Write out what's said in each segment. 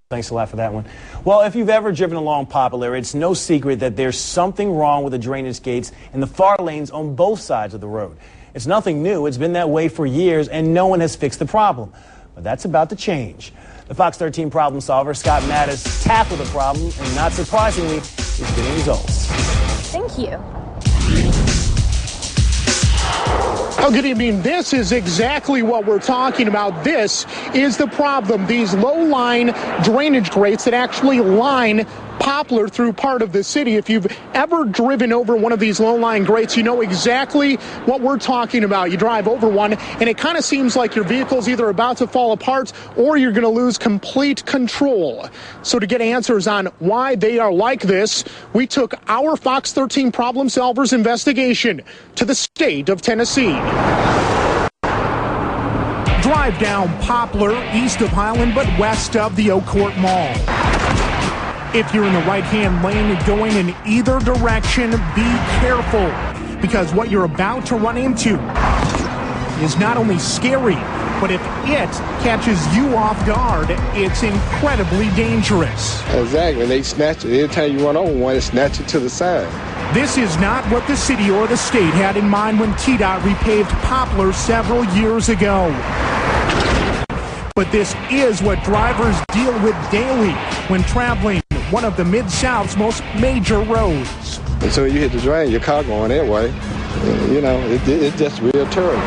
Thanks a lot for that one. Well, if you've ever driven along Poplar, it's no secret that there's something wrong with the drainage gates in the far lanes on both sides of the road. It's nothing new. It's been that way for years, and no one has fixed the problem. But that's about to change. The Fox 13 problem solver, Scott Madaus, tackled the problem, and not surprisingly, is getting results. Thank you. Oh, good evening. This is exactly what we're talking about. This is the problem. These low-line drainage grates that actually line Poplar through part of the city. If you've ever driven over one of these low-line grates, you know exactly what we're talking about. You drive over one, and it kind of seems like your vehicle's either about to fall apart or you're going to lose complete control. So to get answers on why they are like this, we took our Fox 13 Problem Solvers investigation to the state of Tennessee. Drive down Poplar, east of Highland, but west of the Oak Court Mall. If you're in the right-hand lane going in either direction, be careful, because what you're about to run into is not only scary, but if it catches you off guard, it's incredibly dangerous. Exactly. They snatch it. Every time you run over one, they snatch it to the side. This is not what the city or the state had in mind when TDOT repaved Poplar several years ago. But this is what drivers deal with daily when traveling one of the Mid-South's most major roads. And so you hit the drain, your car going that way. You know, it's just real terrible.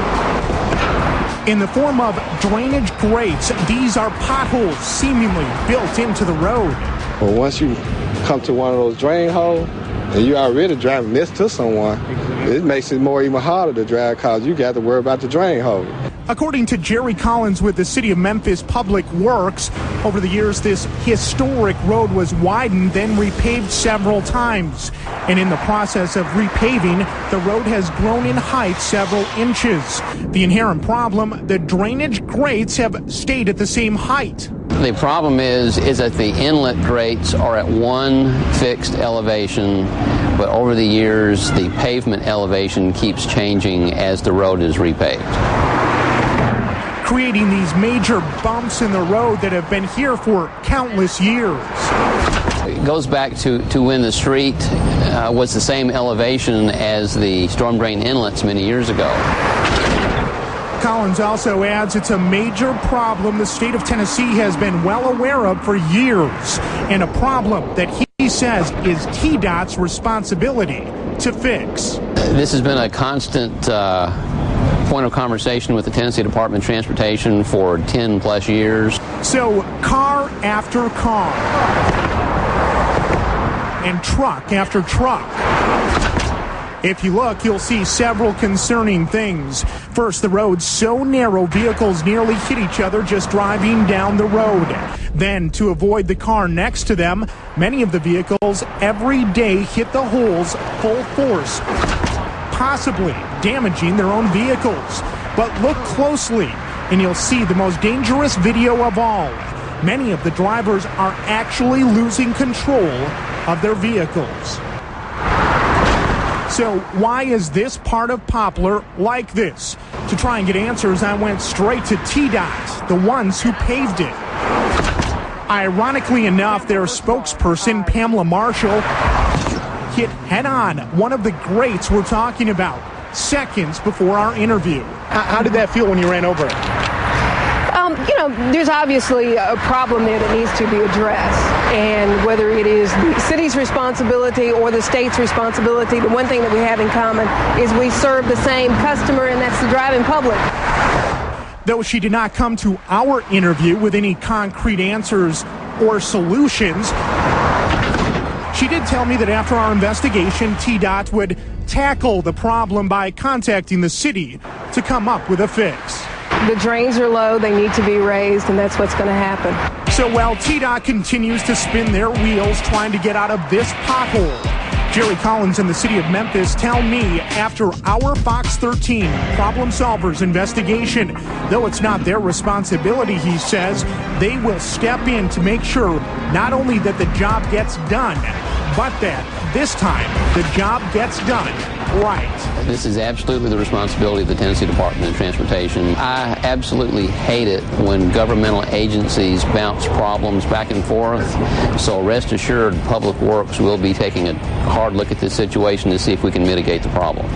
In the form of drainage grates, these are potholes seemingly built into the road. Well, once you come to one of those drain holes, and you already driving next to someone, it makes it more even harder to drive because you got to worry about the drain hole. According to Jerry Collins with the City of Memphis Public Works, over the years this historic road was widened, then repaved several times. And in the process of repaving, the road has grown in height several inches. The inherent problem, the drainage grates have stayed at the same height. The problem is that the inlet grates are at one fixed elevation, but over the years the pavement elevation keeps changing as the road is repaved, creating these major bumps in the road that have been here for countless years. It goes back to when the street was the same elevation as the storm drain inlets many years ago. Collins also adds it's a major problem the state of Tennessee has been well aware of for years, and a problem that he says is TDOT's responsibility to fix. This has been a constant point of conversation with the Tennessee Department of Transportation for 10 plus years. So car after car and truck after truck. If you look, you'll see several concerning things. First, the road's so narrow, vehicles nearly hit each other just driving down the road. Then, to avoid the car next to them, many of the vehicles every day hit the holes full force, possibly damaging their own vehicles. But look closely, and you'll see the most dangerous video of all. Many of the drivers are actually losing control of their vehicles. So why is this part of Poplar like this? To try and get answers, I went straight to TDOT, the ones who paved it. Ironically enough, their spokesperson, Pamela Marshall, hit head-on one of the grates we're talking about, seconds before our interview. How did that feel when you ran over it? You know, there's obviously a problem there that needs to be addressed. And whether it is the city's responsibility or the state's responsibility, the one thing that we have in common is we serve the same customer, and that's the driving public. Though she did not come to our interview with any concrete answers or solutions, she did tell me that after our investigation, TDOT would tackle the problem by contacting the city to come up with a fix. The drains are low, they need to be raised, and that's what's going to happen. So while TDOT continues to spin their wheels trying to get out of this pothole, Jerry Collins and the city of Memphis tell me after our Fox 13 Problem Solvers investigation, though it's not their responsibility, he says, they will step in to make sure not only that the job gets done, but that this time the job gets done right. This is absolutely the responsibility of the Tennessee Department of Transportation. I absolutely hate it when governmental agencies bounce problems back and forth. So rest assured, Public Works will be taking a hard look at this situation to see if we can mitigate the problem.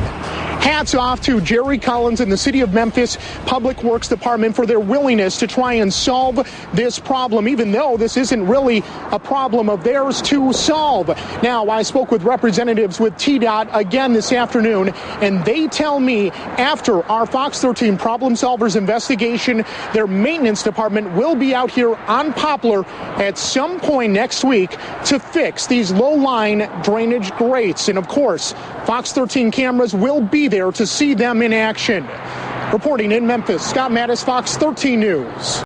Hats off to Jerry Collins and the City of Memphis Public Works Department for their willingness to try and solve this problem, even though this isn't really a problem of theirs to solve. Now, I spoke with representatives with TDOT again this afternoon, and they tell me after our Fox 13 Problem Solvers investigation, their maintenance department will be out here on Poplar at some point next week to fix these low-line drainage grates. And of course, Fox 13 cameras will be there to see them in action. Reporting in Memphis, Scott Madaus, Fox 13 News.